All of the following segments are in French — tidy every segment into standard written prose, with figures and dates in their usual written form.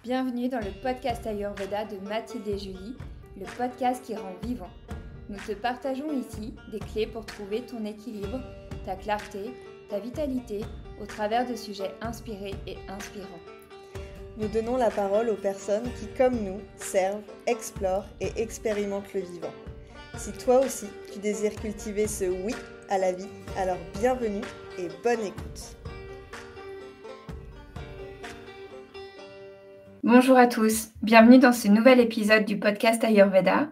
Bienvenue dans le podcast Ayurveda de Mathilde et Julie, le podcast qui rend vivant. Nous te partageons ici des clés pour trouver ton équilibre, ta clarté, ta vitalité au travers de sujets inspirés et inspirants. Nous donnons la parole aux personnes qui, comme nous, servent, explorent et expérimentent le vivant. Si toi aussi, tu désires cultiver ce oui à la vie, alors bienvenue et bonne écoute. Bonjour à tous, bienvenue dans ce nouvel épisode du podcast Ayurveda.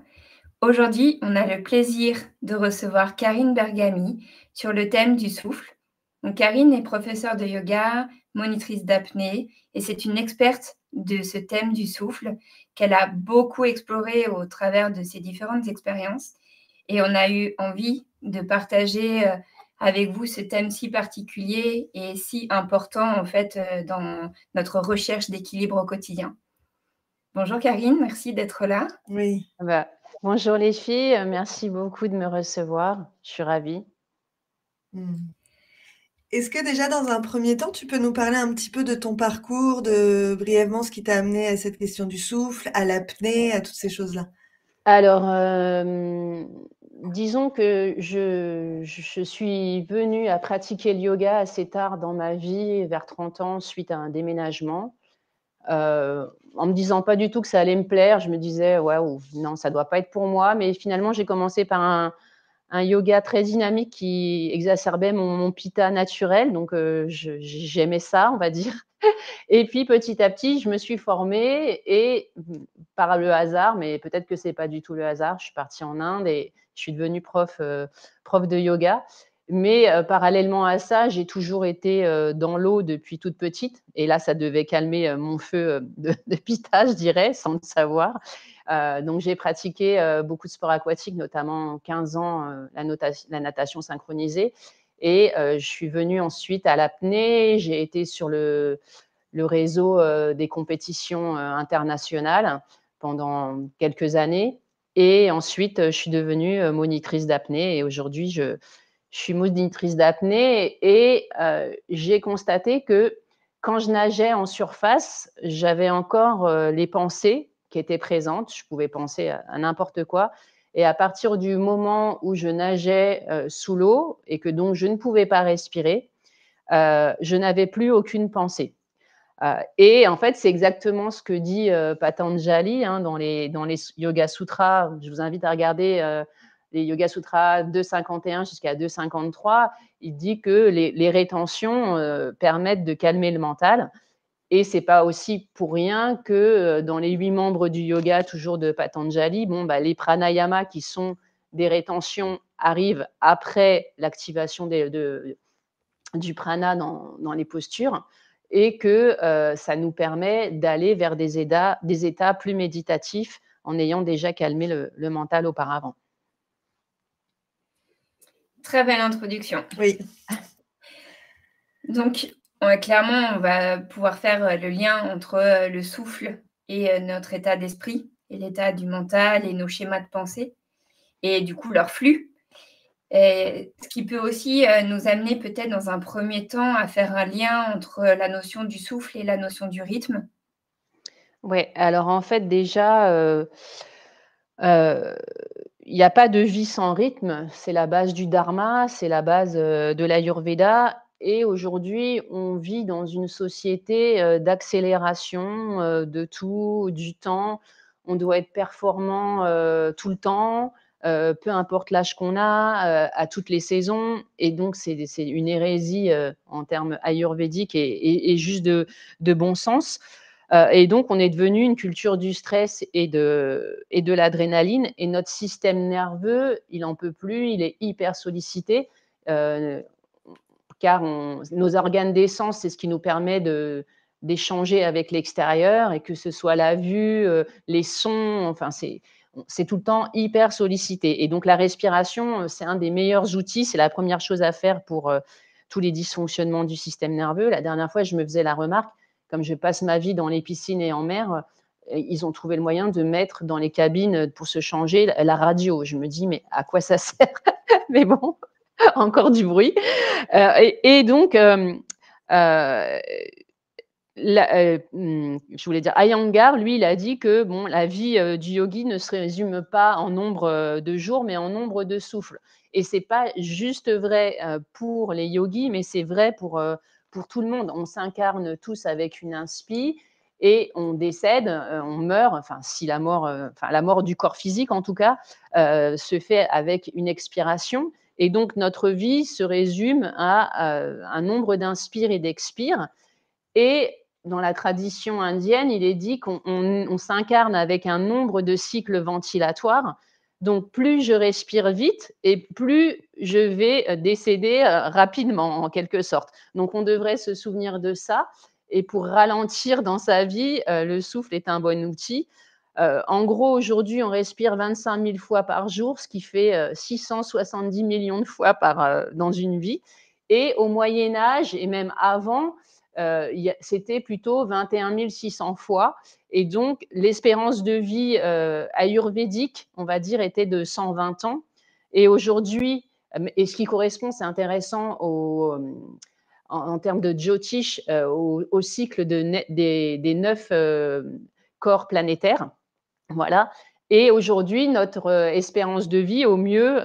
Aujourd'hui, on a le plaisir de recevoir Karine Bergami sur le thème du souffle. Donc, Karine est professeure de yoga, monitrice d'apnée et c'est une experte de ce thème du souffle qu'elle a beaucoup exploré au travers de ses différentes expériences. Et on a eu envie de partager avec vous ce thème si particulier et si important en fait dans notre recherche d'équilibre au quotidien. Bonjour Karine, merci d'être là. Oui. Bonjour les filles, merci beaucoup de me recevoir, je suis ravie. Est-ce que déjà dans un premier temps, tu peux nous parler un petit peu de ton parcours, de brièvement ce qui t'a amené à cette question du souffle, à l'apnée, à toutes ces choses-là? Alors, disons que je suis venue à pratiquer le yoga assez tard dans ma vie, vers 30 ans, suite à un déménagement. En me disant pas du tout que ça allait me plaire, je me disais: «Waouh, non, ça doit pas être pour moi», mais finalement, j'ai commencé par un yoga très dynamique qui exacerbait mon pitta naturel, donc j'aimais ça, on va dire. Et puis petit à petit, je me suis formée et par le hasard, mais peut-être que c'est pas du tout le hasard, je suis partie en Inde et je suis devenue prof de yoga. Mais parallèlement à ça, j'ai toujours été dans l'eau depuis toute petite et là, ça devait calmer mon feu de pitta, je dirais, sans le savoir. Donc j'ai pratiqué beaucoup de sports aquatiques, notamment 15 ans la natation synchronisée et je suis venue ensuite à l'apnée. J'ai été sur le réseau des compétitions internationales pendant quelques années et ensuite je suis devenue monitrice d'apnée et aujourd'hui je suis monitrice d'apnée et j'ai constaté que quand je nageais en surface, j'avais encore les pensées qui étaient présentes. Je pouvais penser à n'importe quoi. Et à partir du moment où je nageais sous l'eau et que donc je ne pouvais pas respirer, je n'avais plus aucune pensée. Et en fait, c'est exactement ce que dit Patanjali dans les Yoga Sutras. Je vous invite à regarder les Yoga Sutras 2.51 jusqu'à 2.53. Il dit que les rétentions permettent de calmer le mental. Et c'est pas aussi pour rien que dans les 8 membres du yoga, toujours de Patanjali, les pranayamas qui sont des rétentions arrivent après l'activation du prana dans les postures et que ça nous permet d'aller vers des états plus méditatifs en ayant déjà calmé le mental auparavant. Très belle introduction. Oui. Donc, clairement, on va pouvoir faire le lien entre le souffle et notre état d'esprit, et l'état du mental et nos schémas de pensée, et du coup leur flux. Et ce qui peut aussi nous amener peut-être dans un premier temps à faire un lien entre la notion du souffle et la notion du rythme. Oui, alors en fait déjà, il n'y a pas de vie sans rythme, c'est la base du dharma, c'est la base de l'ayurveda. Et aujourd'hui, on vit dans une société d'accélération de tout, du temps. On doit être performant tout le temps, peu importe l'âge qu'on a, à toutes les saisons. Et donc, c'est une hérésie en termes ayurvédiques et juste de bon sens. Et donc, on est devenu une culture du stress et de l'adrénaline. Et notre système nerveux, il n'en peut plus, il est hyper sollicité, car nos organes des sens, c'est ce qui nous permet d'échanger avec l'extérieur, et que ce soit la vue, les sons, enfin, c'est tout le temps hyper sollicité. Et donc, la respiration, c'est un des meilleurs outils, c'est la première chose à faire pour tous les dysfonctionnements du système nerveux. La dernière fois, je me faisais la remarque, comme je passe ma vie dans les piscines et en mer, ils ont trouvé le moyen de mettre dans les cabines pour se changer la radio. Je me dis, mais à quoi ça sert? Mais bon, encore du bruit. Et donc, je voulais dire Iyengar, lui, il a dit que bon, la vie du yogi ne se résume pas en nombre de jours, mais en nombre de souffles. Et c'est pas juste vrai pour les yogis, mais c'est vrai pour tout le monde. On s'incarne tous avec une inspi et on décède, on meurt. Enfin, si la mort, enfin la mort du corps physique en tout cas, se fait avec une expiration. Et donc notre vie se résume à un nombre d'inspires et d'expires. Et dans la tradition indienne, il est dit qu'on s'incarne avec un nombre de cycles ventilatoires. Donc, plus je respire vite et plus je vais décéder rapidement, en quelque sorte. Donc, on devrait se souvenir de ça. Et pour ralentir dans sa vie, le souffle est un bon outil. En gros, aujourd'hui, on respire 25 000 fois par jour, ce qui fait 670 millions de fois dans une vie. Et au Moyen Âge, et même avant, c'était plutôt 21 600 fois. Et donc, l'espérance de vie ayurvédique, on va dire, était de 120 ans. Et aujourd'hui, et ce qui correspond, c'est intéressant en termes de Jyotish, au cycle des 9 corps planétaires. Voilà. Et aujourd'hui, notre espérance de vie, au mieux,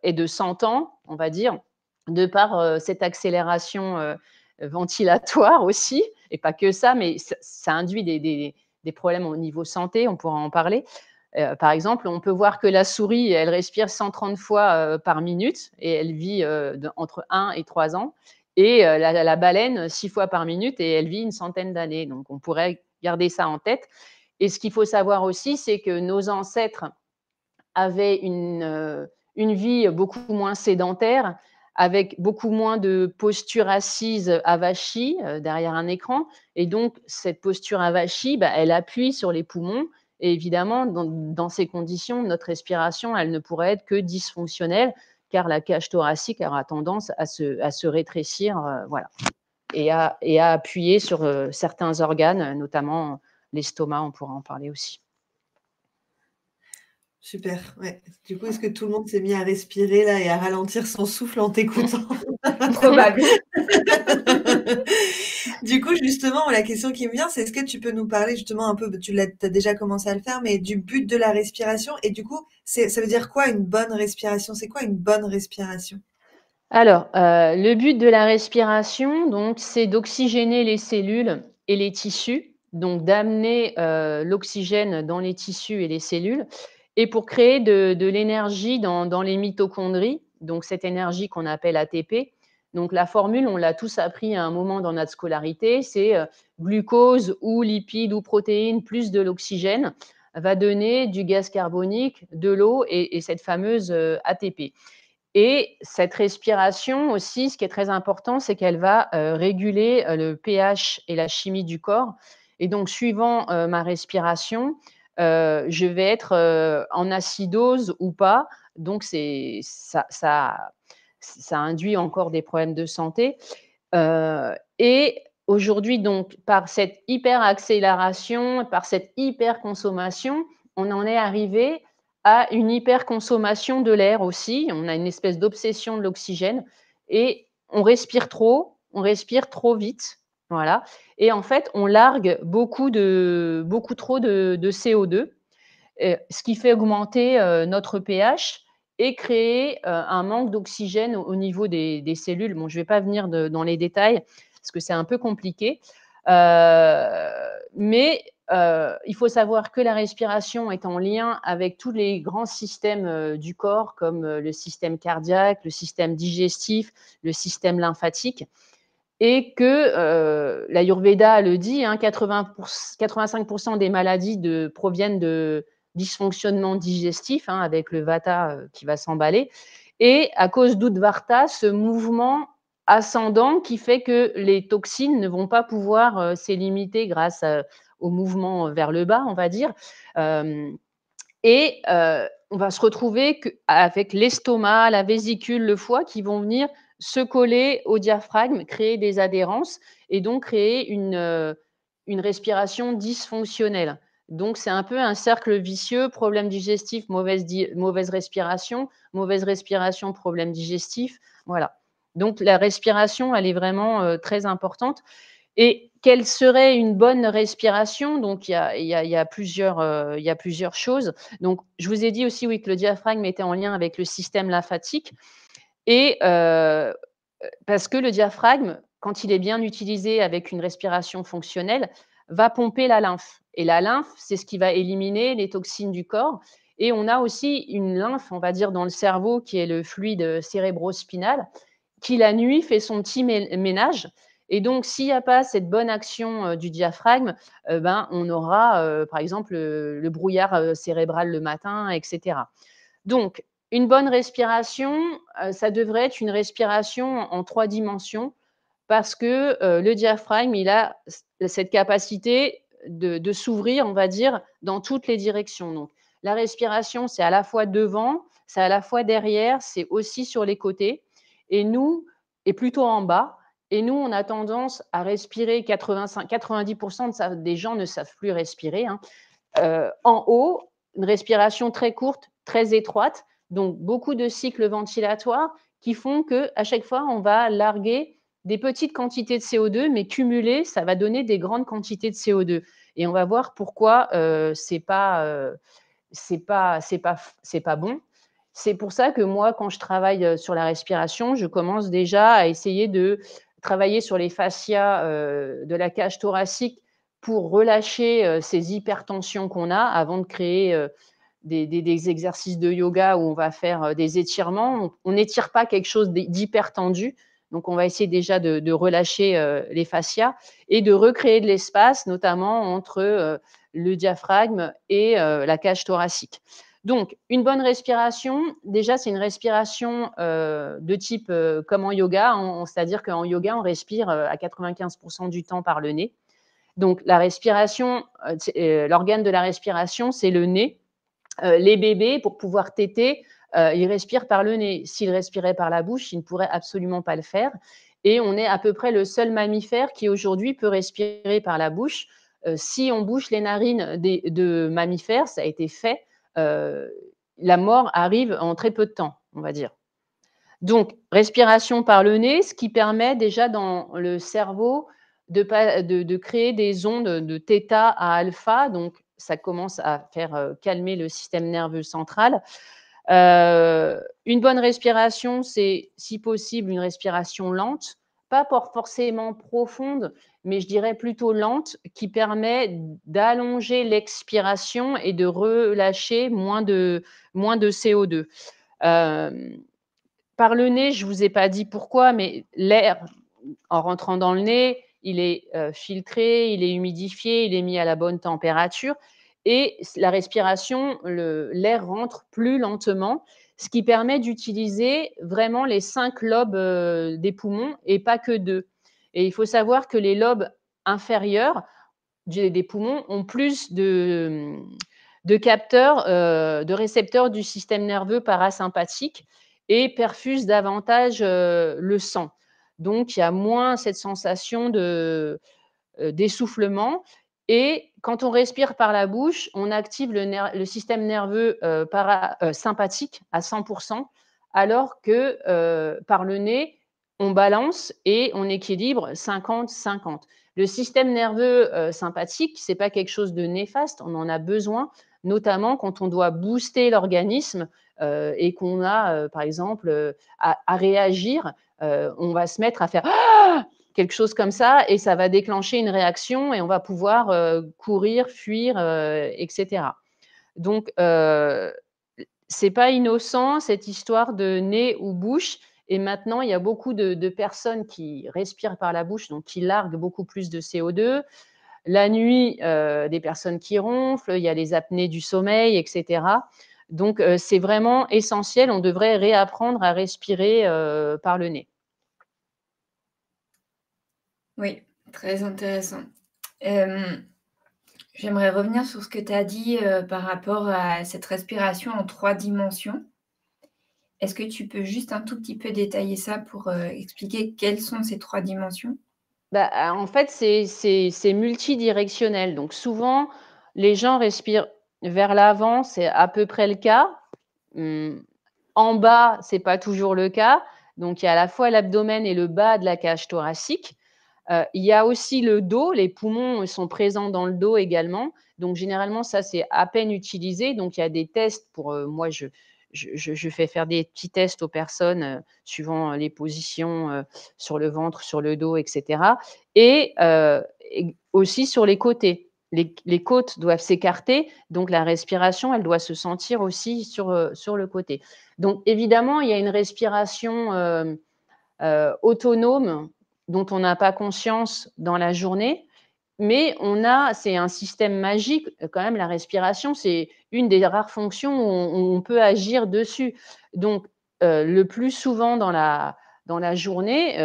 est de 100 ans, on va dire, de par cette accélération ventilatoire aussi, et pas que ça, mais ça induit des problèmes au niveau santé, on pourra en parler. Par exemple, on peut voir que la souris, elle respire 130 fois par minute et elle vit entre 1 et 3 ans. Et la baleine, 6 fois par minute et elle vit une centaine d'années. Donc, on pourrait garder ça en tête. Et ce qu'il faut savoir aussi, c'est que nos ancêtres avaient une vie beaucoup moins sédentaire, avec beaucoup moins de posture assise avachie derrière un écran. Et donc, cette posture avachie, elle appuie sur les poumons. Et évidemment, dans ces conditions, notre respiration, elle ne pourrait être que dysfonctionnelle, car la cage thoracique aura tendance à se rétrécir, voilà, et à appuyer sur certains organes, notamment l'estomac, on pourra en parler aussi. Super, ouais. Du coup, est-ce que tout le monde s'est mis à respirer là et à ralentir son souffle en t'écoutant? Probable. Du coup, justement, la question qui me vient, c'est est-ce que tu peux nous parler justement un peu, tu as déjà commencé à le faire, mais du but de la respiration et du coup, ça veut dire quoi une bonne respiration? C'est quoi une bonne respiration? Alors, le but de la respiration, donc, c'est d'oxygéner les cellules et les tissus, donc d'amener l'oxygène dans les tissus et les cellules, et pour créer de l'énergie dans les mitochondries, donc cette énergie qu'on appelle ATP. Donc la formule, on l'a tous appris à un moment dans notre scolarité, c'est glucose ou lipides ou protéines plus de l'oxygène va donner du gaz carbonique, de l'eau et cette fameuse ATP. Et cette respiration aussi, ce qui est très important, c'est qu'elle va réguler le pH et la chimie du corps. Et donc, suivant ma respiration, je vais être en acidose ou pas. Donc, ça induit encore des problèmes de santé. Et aujourd'hui, donc, par cette hyper-accélération, par cette hyper-consommation, on en est arrivé à une hyperconsommation de l'air aussi. On a une espèce d'obsession de l'oxygène et on respire trop vite. Voilà. Et en fait, on largue beaucoup trop de CO2, ce qui fait augmenter notre pH et créer un manque d'oxygène au niveau des cellules. Bon, je ne vais pas venir dans les détails parce que c'est un peu compliqué. Mais il faut savoir que la respiration est en lien avec tous les grands systèmes du corps, comme le système cardiaque, le système digestif, le système lymphatique, et que l'Ayurveda le dit, 85% des maladies proviennent de dysfonctionnement digestif, avec le vata qui va s'emballer, et à cause d'Udvarta, ce mouvement ascendant qui fait que les toxines ne vont pas pouvoir s'éliminer grâce au mouvement vers le bas, on va dire. Et on va se retrouver avec l'estomac, la vésicule, le foie qui vont venir se coller au diaphragme, créer des adhérences et donc créer une respiration dysfonctionnelle. Donc, c'est un peu un cercle vicieux, problème digestif, mauvaise respiration, problème digestif. Voilà. Donc, la respiration, elle est vraiment très importante. Et quelle serait une bonne respiration? Donc il y a plusieurs choses. Donc je vous ai dit aussi, oui, que le diaphragme était en lien avec le système lymphatique et parce que le diaphragme, quand il est bien utilisé avec une respiration fonctionnelle, va pomper la lymphe et la lymphe, c'est ce qui va éliminer les toxines du corps et on a aussi une lymphe, on va dire, dans le cerveau qui est le fluide cérébrospinal qui la nuit fait son petit ménage et donc s'il n'y a pas cette bonne action, du diaphragme, ben, on aura, par exemple, le brouillard, cérébral le matin et cetera. Donc une bonne respiration, ça devrait être une respiration en 3 dimensions parce que, le diaphragme, il a cette capacité de s'ouvrir, on va dire, dans toutes les directions. Donc la respiration, c'est à la fois devant, c'est à la fois derrière, c'est aussi sur les côtés et nous et plutôt en bas et nous, on a tendance à respirer 90 des gens ne savent plus respirer, hein. En haut, une respiration très courte, très étroite, donc beaucoup de cycles ventilatoires qui font qu'à chaque fois, on va larguer des petites quantités de CO2, mais cumulées, ça va donner des grandes quantités de CO2. Et on va voir pourquoi c'est pas bon. C'est pour ça que moi, quand je travaille sur la respiration, je commence déjà à essayer de travailler sur les fascias de la cage thoracique pour relâcher ces hypertensions qu'on a avant de créer des exercices de yoga où on va faire des étirements. On n'étire pas quelque chose d'hyper tendu. Donc, on va essayer déjà de relâcher les fascias et de recréer de l'espace, notamment entre le diaphragme et la cage thoracique. Donc, une bonne respiration, déjà, c'est une respiration de type comme en yoga, c'est-à-dire qu'en yoga, on respire à 95% du temps par le nez. Donc, la respiration, l'organe de la respiration, c'est le nez. Les bébés, pour pouvoir téter, ils respirent par le nez. S'ils respiraient par la bouche, ils ne pourraient absolument pas le faire. Et on est à peu près le seul mammifère qui aujourd'hui peut respirer par la bouche. Si on bouche les narines de mammifères, ça a été fait, la mort arrive en très peu de temps, on va dire. Donc, respiration par le nez, ce qui permet déjà dans le cerveau de créer des ondes de θ à alpha. Donc, ça commence à faire calmer le système nerveux central. Une bonne respiration, c'est si possible une respiration lente, pas forcément profonde, mais je dirais plutôt lente, qui permet d'allonger l'expiration et de relâcher moins de CO2. Par le nez, je ne vous ai pas dit pourquoi, mais l'air, en rentrant dans le nez, il est filtré, il est humidifié, il est mis à la bonne température et la respiration, l'air rentre plus lentement, ce qui permet d'utiliser vraiment les 5 lobes des poumons et pas que 2. Et il faut savoir que les lobes inférieurs des poumons ont plus de capteurs, de récepteurs du système nerveux parasympathique et perfusent davantage le sang. Donc, il y a moins cette sensation d'essoufflement. Et quand on respire par la bouche, on active le système nerveux sympathique à 100%, alors que par le nez, on balance et on équilibre 50-50. Le système nerveux sympathique, ce n'est pas quelque chose de néfaste, on en a besoin, notamment quand on doit booster l'organisme et qu'on a, par exemple, à réagir, on va se mettre à faire quelque chose comme ça et ça va déclencher une réaction et on va pouvoir courir, fuir, etc. Donc, c'est pas innocent cette histoire de nez ou bouche. Et maintenant, il y a beaucoup de personnes qui respirent par la bouche, donc qui larguent beaucoup plus de CO2. La nuit, des personnes qui ronflent, il y a les apnées du sommeil, etc. Donc, c'est vraiment essentiel. On devrait réapprendre à respirer par le nez. Oui, très intéressant. J'aimerais revenir sur ce que tu as dit par rapport à cette respiration en 3 dimensions. Est-ce que tu peux juste un tout petit peu détailler ça pour expliquer quelles sont ces 3 dimensions? Bah, en fait, c'est multidirectionnel. Donc souvent, les gens respirent vers l'avant, c'est à peu près le cas. En bas, c'est pas toujours le cas. Donc il y a à la fois l'abdomen et le bas de la cage thoracique. Il y a aussi le dos, les poumons sont présents dans le dos également. Donc, généralement, ça, c'est à peine utilisé. Donc, il y a des tests pour, moi, je fais faire des petits tests aux personnes suivant les positions sur le ventre, sur le dos, etc. Et aussi sur les côtés. Les côtes doivent s'écarter, donc la respiration, elle doit se sentir aussi sur le côté. Donc, évidemment, il y a une respiration autonome dont on n'a pas conscience dans la journée, mais c'est un système magique quand même, la respiration, c'est une des rares fonctions où on peut agir dessus. Donc, le plus souvent dans la journée,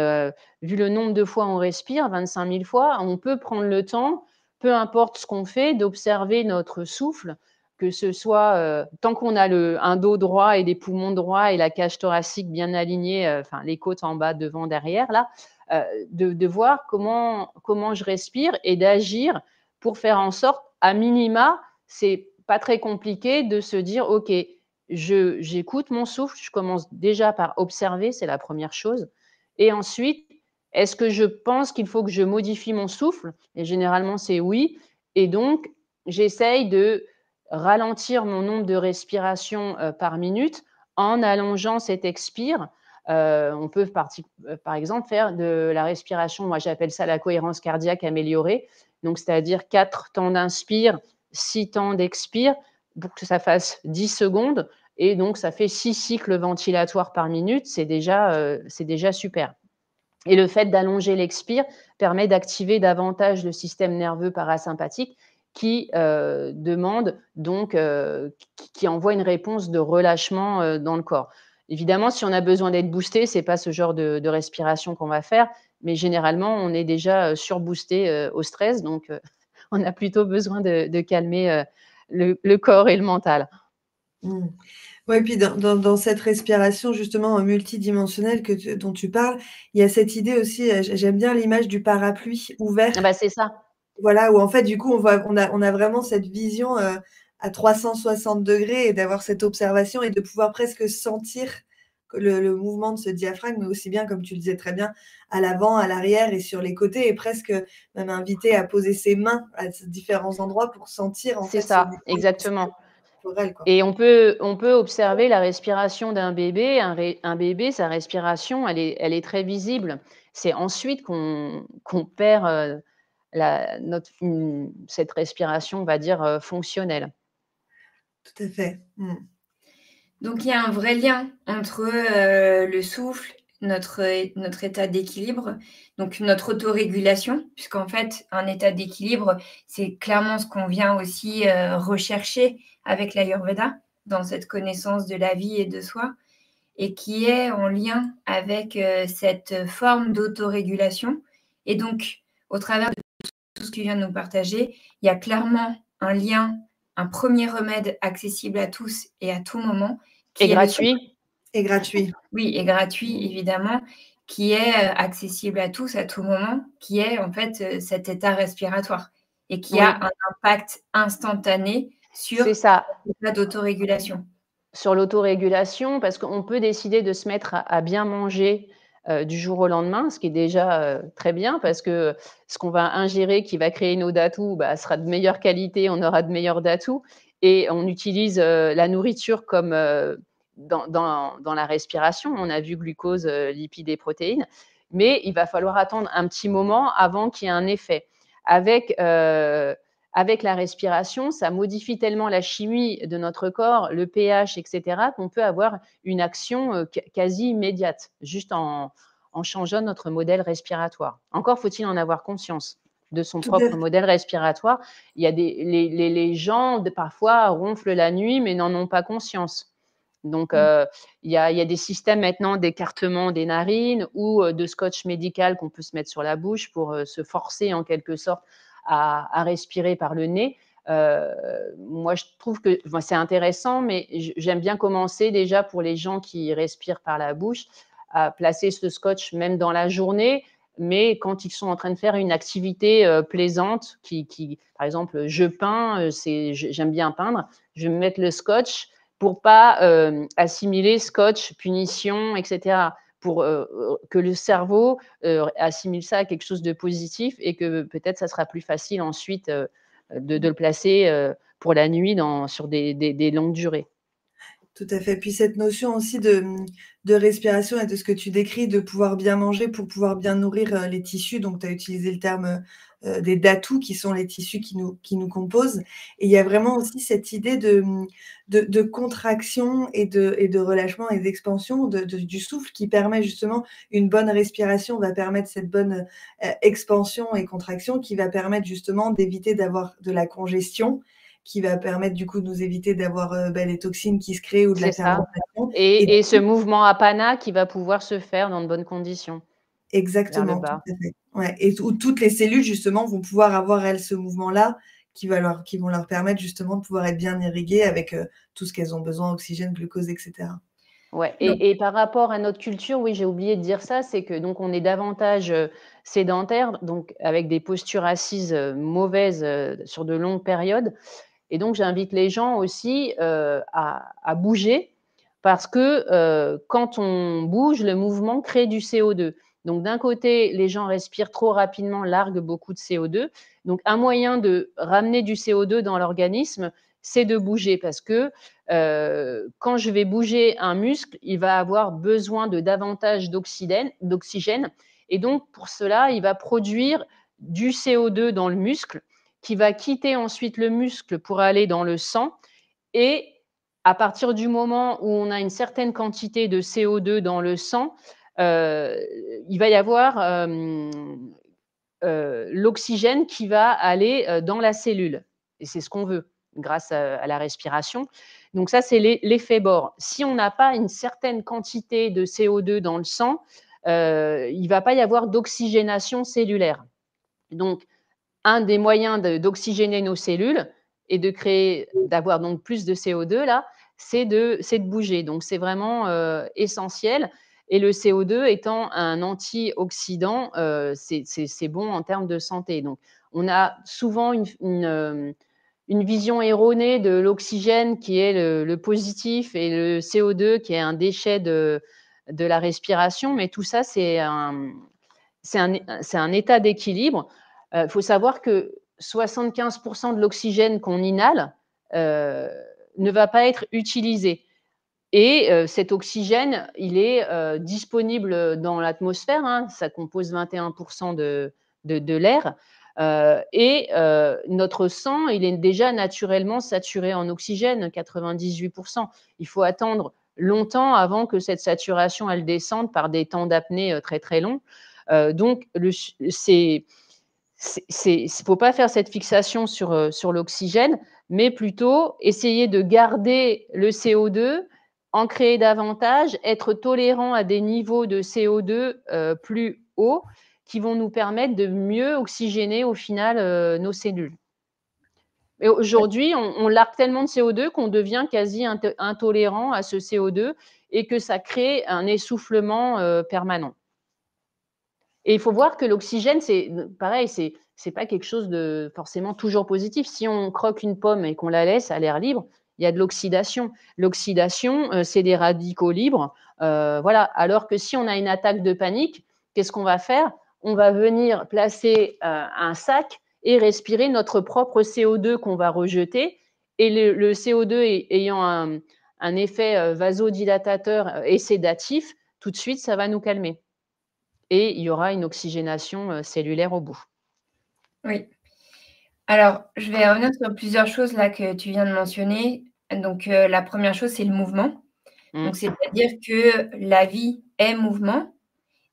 vu le nombre de fois on respire, 25 000 fois, on peut prendre le temps, peu importe ce qu'on fait, d'observer notre souffle, que ce soit, tant qu'on a un dos droit et des poumons droits et la cage thoracique bien alignée, enfin les côtes en bas, devant, derrière là, de voir comment je respire et d'agir pour faire en sorte, à minima, c'est pas très compliqué de se dire: «OK, j'écoute mon souffle». Je commence déjà par observer, c'est la première chose, et ensuite, est-ce que je pense qu'il faut que je modifie mon souffle? Et généralement, c'est oui, et donc j'essaye de ralentir mon nombre de respirations, par minute en allongeant cet expire. On peut par exemple faire de la respiration, moi j'appelle ça la cohérence cardiaque améliorée, donc c'est-à-dire 4 temps d'inspire, 6 temps d'expire pour que ça fasse 10 secondes, et donc ça fait 6 cycles ventilatoires par minute, c'est déjà super. Et le fait d'allonger l'expire permet d'activer davantage le système nerveux parasympathique qui demande donc, qui envoie une réponse de relâchement dans le corps. Évidemment, si on a besoin d'être boosté, ce n'est pas ce genre de respiration qu'on va faire, mais généralement, on est déjà surboosté au stress, donc on a plutôt besoin de calmer le corps et le mental. Mmh. Ouais, puis dans cette respiration justement multidimensionnelle dont tu parles, il y a cette idée aussi, j'aime bien l'image du parapluie ouvert. Ah bah, c'est ça. Voilà, où en fait, du coup, on a vraiment cette vision, à 360 degrés, et d'avoir cette observation et de pouvoir presque sentir que le mouvement de ce diaphragme, mais aussi bien, comme tu le disais très bien, à l'avant, à l'arrière et sur les côtés, et presque même inviter à poser ses mains à différents endroits pour sentir en C'est fait ce ça, nettoyage exactement. corporel, quoi. Et on peut observer la respiration d'un bébé. Un bébé, sa respiration, elle est très visible. C'est ensuite qu'on perd, cette respiration, on va dire, fonctionnelle. Tout à fait. Mmh. Donc il y a un vrai lien entre, le souffle, notre état d'équilibre, donc notre autorégulation, puisqu'en fait, un état d'équilibre, c'est clairement ce qu'on vient aussi, rechercher avec l'Ayurveda, dans cette connaissance de la vie et de soi, et qui est en lien avec, cette forme d'autorégulation, et donc au travers de tout ce que tu viens de nous partager, il y a clairement un lien, un premier remède accessible à tous et à tout moment, Et qui est le gratuit. Et gratuit. oui, et gratuit évidemment, qui est, accessible à tous à tout moment, qui est en fait, cet état respiratoire, et qui a Oui, un impact instantané sur c'est ça. l'état d'autorégulation. Sur l'autorégulation, parce qu'on peut décider de se mettre à bien manger du jour au lendemain, ce qui est déjà très bien, parce que ce qu'on va ingérer qui va créer nos datous, bah, sera de meilleure qualité, on aura de meilleurs datous, et on utilise la nourriture comme dans la respiration. On a vu glucose, lipides et protéines, mais il va falloir attendre un petit moment avant qu'il y ait un effet. Avec avec la respiration, ça modifie tellement la chimie de notre corps, le pH, etc., qu'on peut avoir une action quasi immédiate, juste en changeant notre modèle respiratoire. Encore faut-il en avoir conscience de son Tout à propre fait. modèle respiratoire. Il y a les gens, parfois, ronflent la nuit, mais n'en ont pas conscience. Donc, Mmh. il y a des systèmes maintenant d'écartement des narines ou de scotch médical qu'on peut se mettre sur la bouche pour se forcer en quelque sorte à respirer par le nez. Moi, je trouve que c'est intéressant, mais j'aime bien commencer déjà pour les gens qui respirent par la bouche à placer ce scotch même dans la journée, mais quand ils sont en train de faire une activité plaisante, par exemple, je peins, j'aime bien peindre, je vais me mettre le scotch pour pas assimiler scotch, punition, etc., pour que le cerveau assimile ça à quelque chose de positif et que peut-être ça sera plus facile ensuite de le placer pour la nuit sur des longues durées. Tout à fait. Puis cette notion aussi de respiration et de ce que tu décris, de pouvoir bien manger pour pouvoir bien nourrir les tissus. Donc, tu as utilisé le terme des datus, qui sont les tissus qui nous composent. Et il y a vraiment aussi cette idée de contraction et de relâchement et d'expansion du souffle qui permet justement une bonne respiration, va permettre cette bonne expansion et contraction qui va permettre justement d'éviter d'avoir de la congestion, qui va permettre du coup de nous éviter d'avoir les toxines qui se créent ou de la C'est ça. fermentation. Et ce mouvement apana qui va pouvoir se faire dans de bonnes conditions, vers le Exactement, tout bas. à fait. Ouais, et où toutes les cellules justement vont pouvoir avoir, elles, ce mouvement-là qui vont leur permettre justement de pouvoir être bien irriguées avec tout ce qu'elles ont besoin, oxygène, glucose, et cetera. Ouais. Donc Et par rapport à notre culture, oui, j'ai oublié de dire ça, c'est que donc on est davantage sédentaire, donc avec des postures assises mauvaises sur de longues périodes. Et donc j'invite les gens aussi à bouger parce que quand on bouge, le mouvement crée du CO2. Donc d'un côté, les gens respirent trop rapidement, larguent beaucoup de CO2. Donc un moyen de ramener du CO2 dans l'organisme, c'est de bouger parce que quand je vais bouger un muscle, il va avoir besoin de davantage d'oxygène. Et donc, pour cela, il va produire du CO2 dans le muscle qui va quitter ensuite le muscle pour aller dans le sang. Et à partir du moment où on a une certaine quantité de CO2 dans le sang, il va y avoir l'oxygène qui va aller dans la cellule. Et c'est ce qu'on veut grâce à la respiration. Donc ça, c'est l'effet bord. Si on n'a pas une certaine quantité de CO2 dans le sang, il ne va pas y avoir d'oxygénation cellulaire. Donc, un des moyens d'oxygéner nos cellules et d'avoir donc plus de CO2 là, c'est de bouger. Donc c'est vraiment essentiel. Et le CO2 étant un antioxydant, c'est bon en termes de santé. Donc on a souvent une vision erronée de l'oxygène qui est le positif et le CO2 qui est un déchet de la respiration. Mais tout ça, c'est un état d'équilibre. Il faut savoir que 75% de l'oxygène qu'on inhale ne va pas être utilisé. Et cet oxygène, il est disponible dans l'atmosphère, hein, ça compose 21% de l'air. Et notre sang, il est déjà naturellement saturé en oxygène, 98%. Il faut attendre longtemps avant que cette saturation elle descende par des temps d'apnée très très longs. Donc, il ne faut pas faire cette fixation sur l'oxygène, mais plutôt essayer de garder le CO2, en créer davantage, être tolérant à des niveaux de CO2 plus hauts qui vont nous permettre de mieux oxygéner au final nos cellules. Et aujourd'hui, on largue tellement de CO2 qu'on devient quasi intolérant à ce CO2 et que ça crée un essoufflement permanent. Et il faut voir que l'oxygène, c'est pareil, c'est pas quelque chose de forcément toujours positif. Si on croque une pomme et qu'on la laisse à l'air libre, il y a de l'oxydation. L'oxydation, c'est des radicaux libres. Voilà. Alors que si on a une attaque de panique, qu'est-ce qu'on va faire? On va venir placer un sac et respirer notre propre CO2 qu'on va rejeter. Et le CO2 ayant un effet vasodilatateur et sédatif, tout de suite, ça va nous calmer. Et il y aura une oxygénation cellulaire au bout. Oui. Alors, je vais revenir sur plusieurs choses là que tu viens de mentionner. Donc, la première chose, c'est le mouvement. Donc, c'est-à-dire que la vie est mouvement.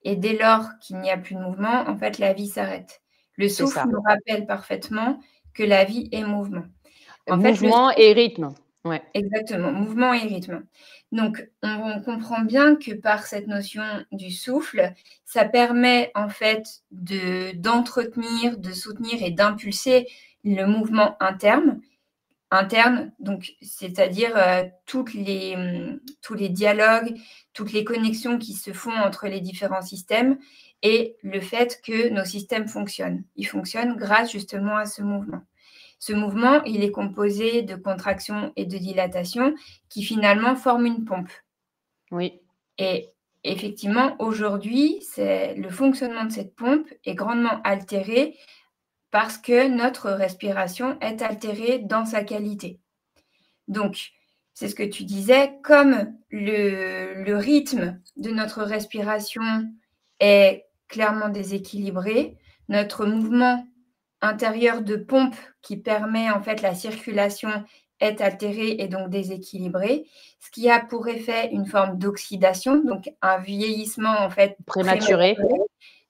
Et dès lors qu'il n'y a plus de mouvement, en fait, la vie s'arrête. Le souffle nous rappelle parfaitement que la vie est mouvement. Mouvement et rythme. Ouais. Exactement, mouvement et rythme. Donc, on comprend bien que par cette notion du souffle, ça permet en fait d'entretenir, de soutenir et d'impulser le mouvement interne, donc c'est-à-dire tous les dialogues, toutes les connexions qui se font entre les différents systèmes et le fait que nos systèmes fonctionnent. Ils fonctionnent grâce justement à ce mouvement. Ce mouvement, il est composé de contraction et de dilatation qui finalement forment une pompe. Oui. Et effectivement, aujourd'hui, le fonctionnement de cette pompe est grandement altéré parce que notre respiration est altérée dans sa qualité. Donc, c'est ce que tu disais, comme le rythme de notre respiration est clairement déséquilibré, notre mouvement intérieur de pompe qui permet en fait la circulation est altéré et donc déséquilibré, ce qui a pour effet une forme d'oxydation, donc un vieillissement en fait Prématuré.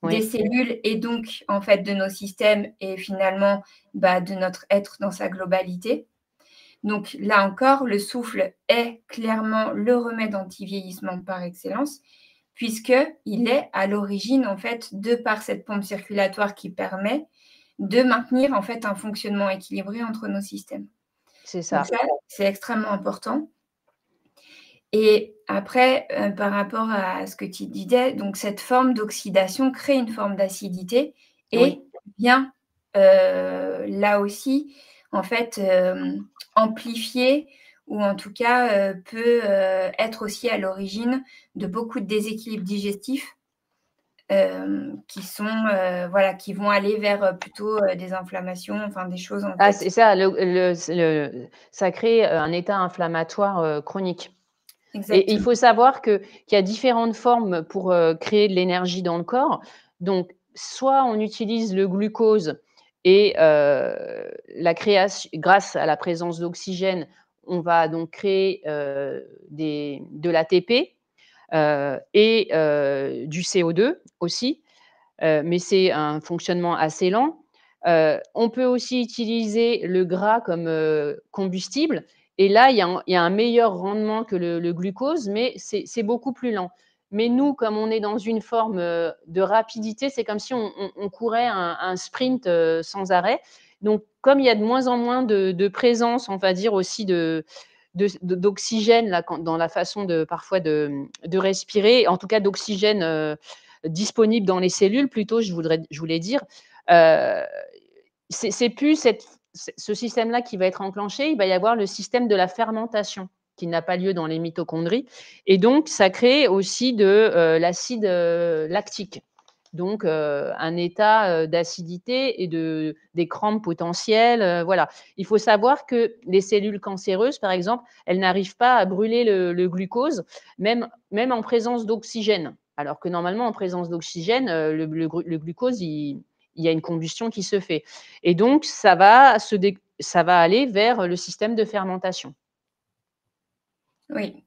des cellules et donc en fait de nos systèmes et finalement de notre être dans sa globalité. Donc là encore, le souffle est clairement le remède anti-vieillissement par excellence, puisqu'il est à l'origine, en fait, de par cette pompe circulatoire qui permet de maintenir en fait un fonctionnement équilibré entre nos systèmes. C'est ça. Donc ça, c'est extrêmement important. Et après, par rapport à ce que tu disais, donc cette forme d'oxydation crée une forme d'acidité et vient là aussi, en fait, amplifier ou en tout cas peut être aussi à l'origine de beaucoup de déséquilibres digestifs qui vont aller vers plutôt des inflammations, enfin des choses en fait. C'est ça, ça crée un état inflammatoire chronique. Exactement. Et il faut savoir qu'il y a différentes formes pour créer de l'énergie dans le corps. Donc, soit on utilise le glucose et la création, grâce à la présence d'oxygène, on va donc créer de l'ATP et du CO2 aussi, mais c'est un fonctionnement assez lent. On peut aussi utiliser le gras comme combustible. Et là, il y a un meilleur rendement que le glucose, mais c'est beaucoup plus lent. Mais nous, comme on est dans une forme de rapidité, c'est comme si on courait un sprint sans arrêt. Donc, comme il y a de moins en moins de présence, on va dire aussi d'oxygène là, dans la façon parfois de respirer, en tout cas d'oxygène disponible dans les cellules, plutôt, je voulais dire, c'est plus ce système-là qui va être enclenché. Il va y avoir le système de la fermentation qui n'a pas lieu dans les mitochondries. Et donc, ça crée aussi de l'acide lactique. Donc, un état d'acidité et des crampes potentielles. Voilà. Il faut savoir que les cellules cancéreuses, par exemple, elles n'arrivent pas à brûler le glucose, même en présence d'oxygène. Alors que normalement, en présence d'oxygène, le glucose, il y a une combustion qui se fait. Et donc, ça va aller vers le système de fermentation. Oui.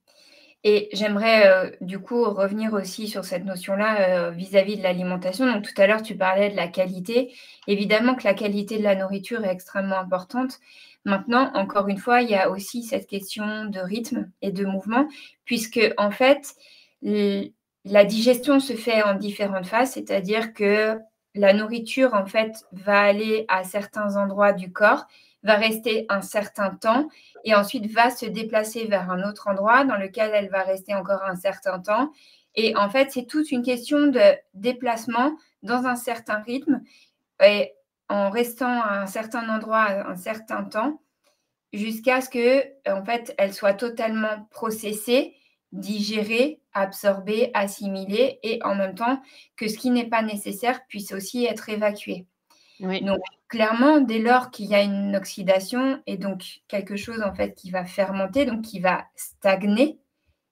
Et j'aimerais du coup revenir aussi sur cette notion-là vis-à-vis de l'alimentation. Donc tout à l'heure, tu parlais de la qualité. Évidemment que la qualité de la nourriture est extrêmement importante. Maintenant, encore une fois, il y a aussi cette question de rythme et de mouvement, puisque en fait, la digestion se fait en différentes phases, c'est-à-dire que la nourriture, en fait, va aller à certains endroits du corps, va rester un certain temps et ensuite va se déplacer vers un autre endroit dans lequel elle va rester encore un certain temps. Et en fait, c'est toute une question de déplacement dans un certain rythme et en restant à un certain endroit un certain temps jusqu'à ce que, en fait, elle soit totalement processée, digérée, absorbée, assimilée et en même temps que ce qui n'est pas nécessaire puisse aussi être évacué. Oui. Donc, clairement, dès lors qu'il y a une oxydation et donc quelque chose en fait qui va fermenter, donc qui va stagner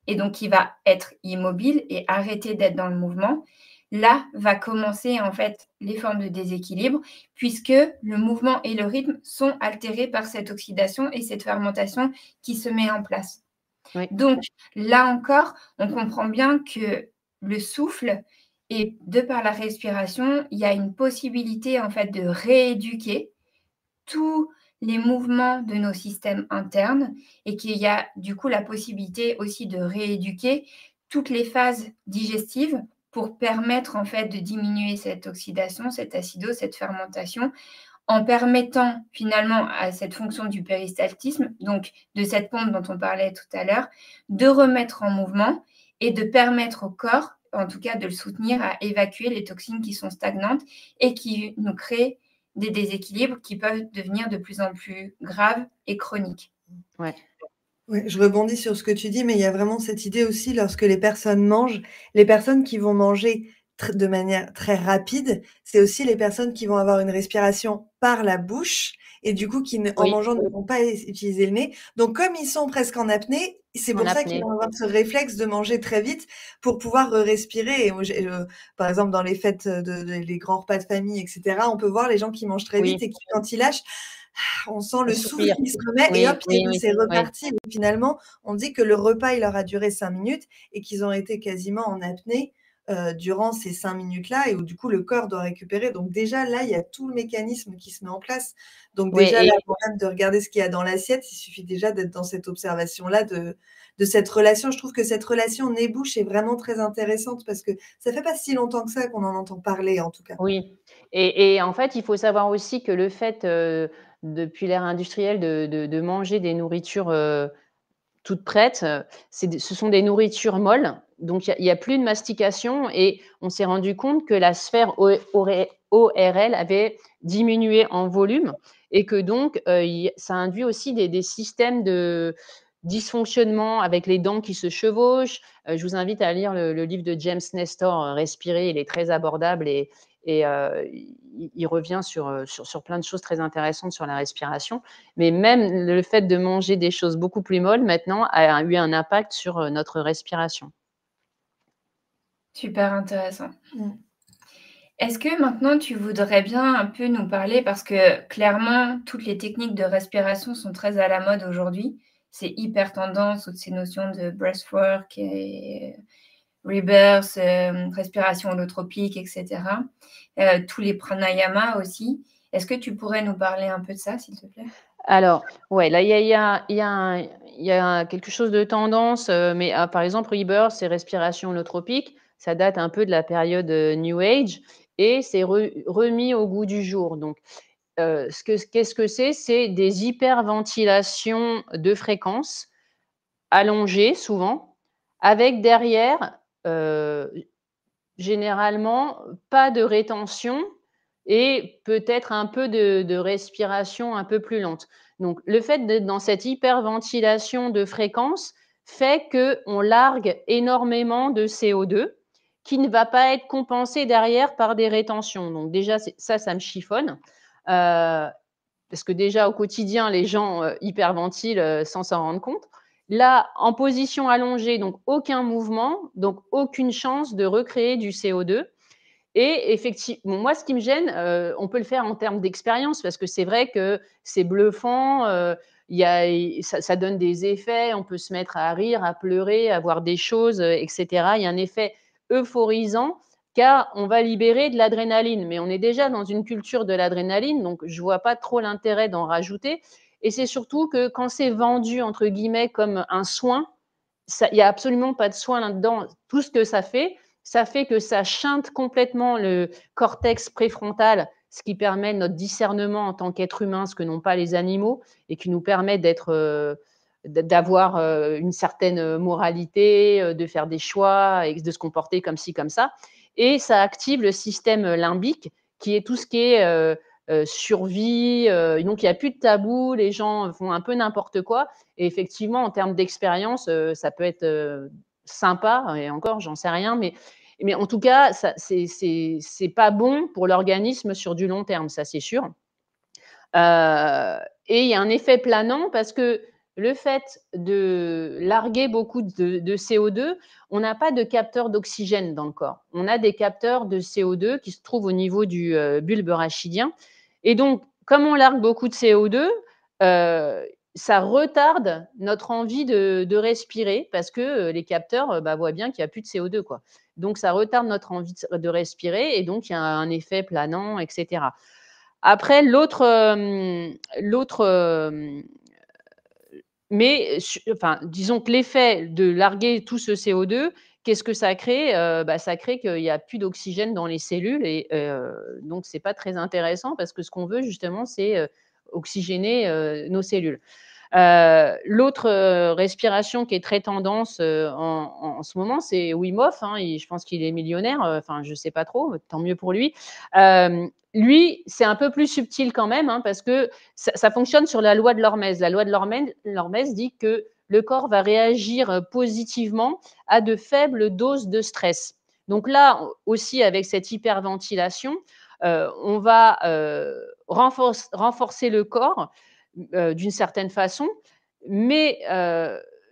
et donc qui va être immobile et arrêter d'être dans le mouvement, là va commencer en fait les formes de déséquilibre puisque le mouvement et le rythme sont altérés par cette oxydation et cette fermentation qui se met en place. Oui. Donc, là encore, on comprend bien que le souffle et de par la respiration, il y a une possibilité en fait de rééduquer tous les mouvements de nos systèmes internes et qu'il y a du coup la possibilité aussi de rééduquer toutes les phases digestives pour permettre en fait de diminuer cette oxydation, cette acidose, cette fermentation en permettant finalement à cette fonction du péristaltisme, donc de cette pompe dont on parlait tout à l'heure, de remettre en mouvement et de permettre au corps, en tout cas de le soutenir à évacuer les toxines qui sont stagnantes et qui nous créent des déséquilibres qui peuvent devenir de plus en plus graves et chroniques. Ouais. Ouais, je rebondis sur ce que tu dis, mais il y a vraiment cette idée aussi lorsque les personnes mangent, les personnes qui vont manger de manière très rapide, c'est aussi les personnes qui vont avoir une respiration par la bouche et du coup en Oui, mangeant ne vont pas utiliser le nez. Donc comme ils sont presque en apnée, c'est en pour ça qu'ils apnée. vont avoir ce réflexe de manger très vite pour pouvoir respirer. Et moi, par exemple, dans les fêtes, les grands repas de famille, etc., on peut voir les gens qui mangent très vite Oui, et qui, quand ils lâchent, on sent un le souffle soupir. qui se remet et Oui, hop, oui, oui, c'est oui. reparti. Et finalement, on dit que le repas, il leur a duré 5 minutes et qu'ils ont été quasiment en apnée durant ces 5 minutes-là et où du coup, le corps doit récupérer. Donc déjà, là, il y a tout le mécanisme qui se met en place. Donc Oui, déjà, là, et avant même de regarder ce qu'il y a dans l'assiette, il suffit déjà d'être dans cette observation-là de cette relation. Je trouve que cette relation nez-bouche est vraiment très intéressante parce que ça fait pas si longtemps que ça qu'on en entend parler, en tout cas. oui, et en fait, il faut savoir aussi que le fait, depuis l'ère industrielle de manger des nourritures, toutes prêtes, ce sont des nourritures molles, donc il y a plus de mastication et on s'est rendu compte que la sphère ORL avait diminué en volume et que donc, ça induit aussi des systèmes de dysfonctionnement avec les dents qui se chevauchent. Je vous invite à lire le livre de James Nestor, Respirer, il est très abordable et il revient sur plein de choses très intéressantes sur la respiration. Mais même le fait de manger des choses beaucoup plus molles maintenant a eu un impact sur, notre respiration. Super intéressant. Mmh. Est-ce que maintenant tu voudrais bien un peu nous parler, parce que clairement toutes les techniques de respiration sont très à la mode aujourd'hui. C'est hyper tendance, toutes ces notions de breathwork et rebirth, respiration holotropique, et cetera. Tous les pranayama aussi. Est-ce que tu pourrais nous parler un peu de ça, s'il te plaît? Alors, ouais, là, il y a quelque chose de tendance, mais par exemple, Rebirth, c'est respiration holotropique. Ça date un peu de la période, New Age et c'est remis au goût du jour. Donc, qu'est-ce que c'est? C'est des hyperventilations de fréquences allongées souvent, avec derrière, heu, généralement, pas de rétention et peut-être un peu de respiration un peu plus lente. Donc le fait d'être dans cette hyperventilation de fréquence fait qu'on largue énormément de CO2 qui ne va pas être compensé derrière par des rétentions. Donc déjà, ça me chiffonne, parce que déjà au quotidien, les gens, hyperventilent, sans s'en rendre compte. Là, en position allongée, donc aucun mouvement, donc aucune chance de recréer du CO2 et effectivement, moi, ce qui me gêne, on peut le faire en termes d'expérience parce que c'est vrai que c'est bluffant, il y a ça donne des effets, on peut se mettre à rire, à pleurer, à voir des choses, et cetera. Il y a un effet euphorisant car on va libérer de l'adrénaline, mais on est déjà dans une culture de l'adrénaline, donc je vois pas trop l'intérêt d'en rajouter et c'est surtout que quand c'est vendu entre guillemets comme un soin, il y a absolument pas de soin là-dedans. Tout ce que ça fait que ça chinte complètement le cortex préfrontal, ce qui permet notre discernement en tant qu'être humain, ce que n'ont pas les animaux et qui nous permet d'avoir une certaine moralité, de faire des choix et de se comporter comme ci, comme ça. Et ça active le système limbique, qui est tout ce qui est survie. Donc, il n'y a plus de tabou, les gens font un peu n'importe quoi. Et effectivement, en termes d'expérience, ça peut être sympa, et encore, j'en sais rien, mais en tout cas, c'est pas bon pour l'organisme sur du long terme, ça c'est sûr. Et il y a un effet planant parce que le fait de larguer beaucoup de CO2, on n'a pas de capteur d'oxygène dans le corps. On a des capteurs de CO2 qui se trouvent au niveau du bulbe rachidien. Et donc, comme on largue beaucoup de CO2, ça retarde notre envie de respirer parce que les capteurs voient bien qu'il n'y a plus de CO2, quoi. Donc, ça retarde notre envie de respirer et donc il y a un effet planant, etc. Après, mais enfin, disons que l'effet de larguer tout ce CO2, qu'est-ce que ça crée? Ça crée qu'il y a plus d'oxygène dans les cellules et donc c'est pas très intéressant parce que ce qu'on veut justement, c'est, oxygéner, nos cellules. L'autre, respiration qui est très tendance, en ce moment, c'est Wim Hof, hein, je pense qu'il est millionnaire, enfin je sais pas trop, tant mieux pour lui. Lui, c'est un peu plus subtil quand même, hein, parce que ça fonctionne sur la loi de l'hormèse. La loi de l'hormèse dit que le corps va réagir positivement à de faibles doses de stress. Donc là aussi, avec cette hyperventilation, on va renforcer le corps d'une certaine façon, mais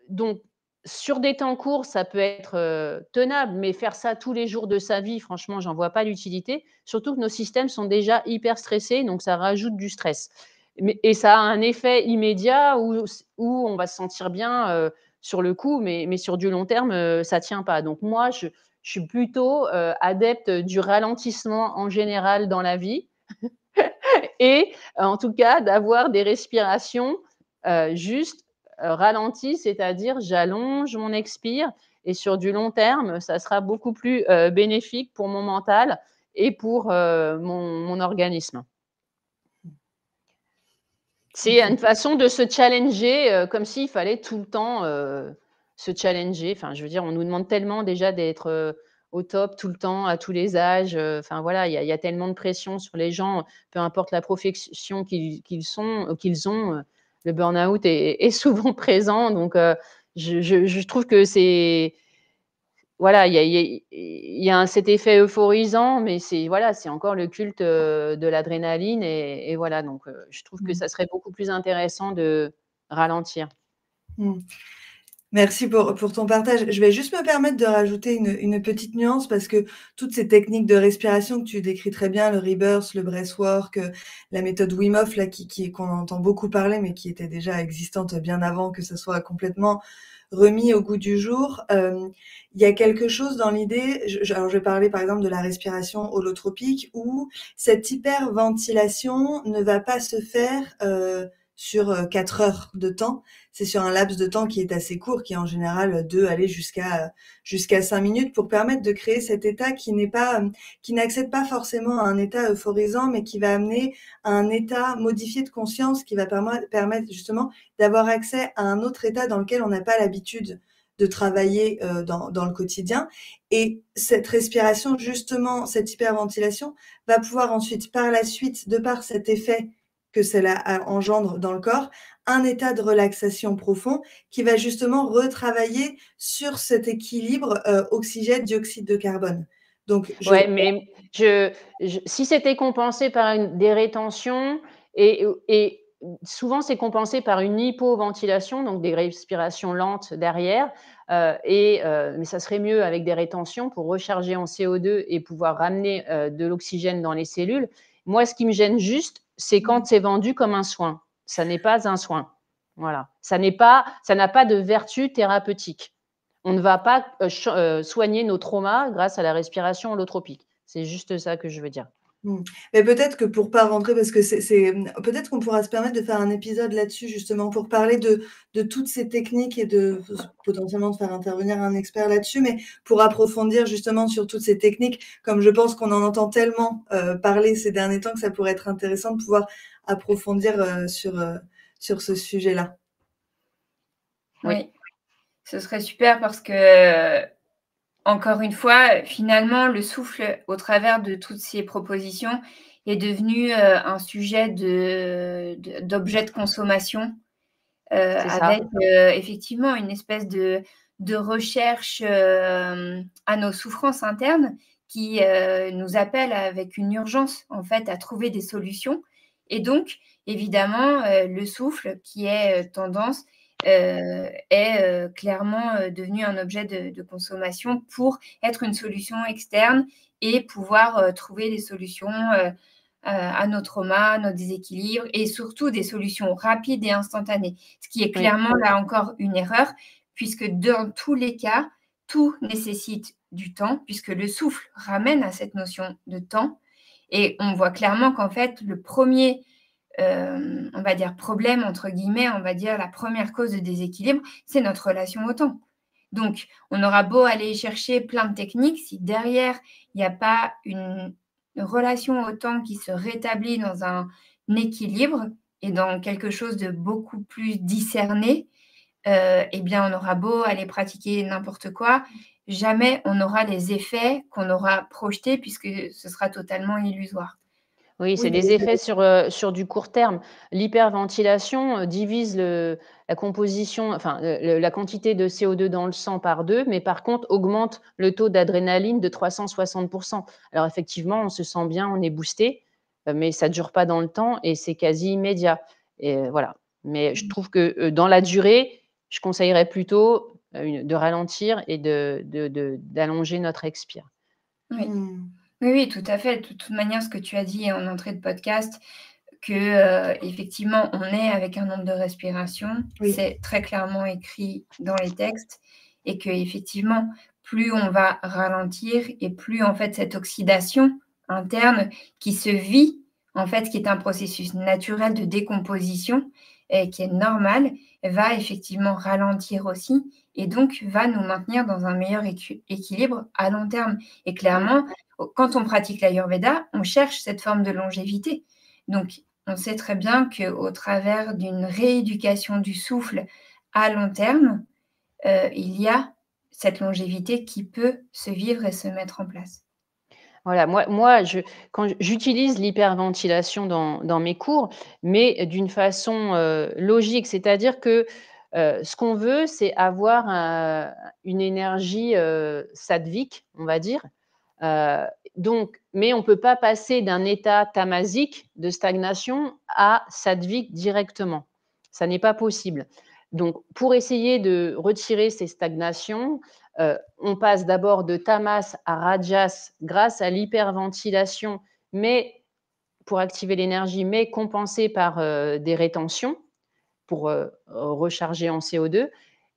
donc sur des temps courts, ça peut être tenable, mais faire ça tous les jours de sa vie, franchement, j'en vois pas l'utilité. Surtout que nos systèmes sont déjà hyper stressés, donc ça rajoute du stress. Et ça a un effet immédiat où on va se sentir bien sur le coup, mais sur du long terme, ça tient pas. Donc moi, je suis plutôt adepte du ralentissement en général dans la vie et en tout cas d'avoir des respirations juste ralenties, c'est-à-dire j'allonge mon expire et sur du long terme, ça sera beaucoup plus bénéfique pour mon mental et pour mon organisme. C'est une façon de se challenger comme s'il fallait tout le temps se challenger. Enfin, je veux dire, on nous demande tellement déjà d'être au top tout le temps, à tous les âges. Enfin, voilà, il y a tellement de pression sur les gens, peu importe la profession qu'ils ont. Le burn-out est souvent présent. Donc, je trouve que c'est. Voilà, il y a cet effet euphorisant, mais c'est encore le culte de l'adrénaline et voilà, donc je trouve que ça serait beaucoup plus intéressant de ralentir. Merci pour ton partage. Je vais juste me permettre de rajouter une petite nuance parce que toutes ces techniques de respiration que tu décris très bien, le rebirth, le breathwork, la méthode Wim Hof là qu'on entend beaucoup parler mais qui était déjà existante bien avant que ça soit complètement remis au goût du jour. Il y a quelque chose dans l'idée, alors je vais parler par exemple de la respiration holotropique où cette hyperventilation ne va pas se faire sur 4 heures de temps. C'est sur un laps de temps qui est assez court, qui est en général 2, aller jusqu'à 5 minutes pour permettre de créer cet état qui n'accède pas forcément à un état euphorisant, mais qui va amener à un état modifié de conscience qui va permettre justement d'avoir accès à un autre état dans lequel on n'a pas l'habitude de travailler dans le quotidien. Et cette respiration, justement, cette hyperventilation, va pouvoir ensuite, par la suite, de par cet effet que cela engendre dans le corps, un état de relaxation profond qui va justement retravailler sur cet équilibre oxygène-dioxyde de carbone. Donc, mais si c'était compensé par des rétentions et souvent c'est compensé par une hypoventilation, donc des respirations lentes derrière, mais ça serait mieux avec des rétentions pour recharger en CO2 et pouvoir ramener de l'oxygène dans les cellules. Moi, ce qui me gêne juste, c'est quand c'est vendu comme un soin. Ça n'est pas un soin. Voilà. Ça n'a pas de vertu thérapeutique. On ne va pas soigner nos traumas grâce à la respiration holotropique. C'est juste ça que je veux dire. Mais peut-être que pour pas rentrer, parce que peut-être qu'on pourra se permettre de faire un épisode là-dessus justement pour parler de toutes ces techniques et de potentiellement de faire intervenir un expert là-dessus, mais pour approfondir justement sur toutes ces techniques, comme je pense qu'on en entend tellement parler ces derniers temps que ça pourrait être intéressant de pouvoir approfondir sur ce sujet-là. Oui, ce serait super parce que encore une fois, finalement, le souffle, au travers de toutes ces propositions, est devenu un sujet d'objet de consommation, avec effectivement une espèce de recherche à nos souffrances internes qui nous appelle avec une urgence, en fait, à trouver des solutions. Et donc, évidemment, le souffle qui est tendance est clairement devenu un objet de consommation pour être une solution externe et pouvoir trouver des solutions à nos traumas, nos déséquilibres et surtout des solutions rapides et instantanées. Ce qui est clairement là encore une erreur puisque dans tous les cas, tout nécessite du temps puisque le souffle ramène à cette notion de temps et on voit clairement qu'en fait, le premier on va dire problème, entre guillemets, on va dire la première cause de déséquilibre, c'est notre relation au temps. Donc, on aura beau aller chercher plein de techniques, si derrière, il n'y a pas une relation au temps qui se rétablit dans un équilibre et dans quelque chose de beaucoup plus discerné, eh bien, on aura beau aller pratiquer n'importe quoi, jamais on aura les effets qu'on aura projetés puisque ce sera totalement illusoire. Oui, Oui, c'est des effets sur du court terme. L'hyperventilation, divise la composition, enfin, la quantité de CO2 dans le sang par 2, mais par contre augmente le taux d'adrénaline de 360. Alors effectivement, on se sent bien, on est boosté, mais ça ne dure pas dans le temps et c'est quasi immédiat et voilà. Mais je trouve que, dans la durée, je conseillerais plutôt, de ralentir et d'allonger notre expire. Oui. Mmh. Oui, oui, tout à fait. De toute manière, ce que tu as dit en entrée de podcast, que, effectivement, on est avec un nombre de respirations, Oui. c'est très clairement écrit dans les textes et qu'effectivement, plus on va ralentir et plus, en fait, cette oxydation interne qui se vit, en fait, qui est un processus naturel de décomposition et qui est normal, va effectivement ralentir aussi et donc va nous maintenir dans un meilleur équilibre à long terme et Mmh. clairement, quand on pratique l'Ayurveda, on cherche cette forme de longévité. Donc, on sait très bien qu'au travers d'une rééducation du souffle à long terme, il y a cette longévité qui peut se vivre et se mettre en place. Voilà, quand j'utilise l'hyperventilation dans mes cours, mais d'une façon, logique. C'est-à-dire que, ce qu'on veut, c'est avoir une énergie, sattvique, on va dire. Heu, mais on ne peut pas passer d'un état tamasique de stagnation à sattvique directement. Ça n'est pas possible. Donc pour essayer de retirer ces stagnations, on passe d'abord de tamas à rajas grâce à l'hyperventilation, mais pour activer l'énergie, mais compensée par, des rétentions pour, recharger en CO2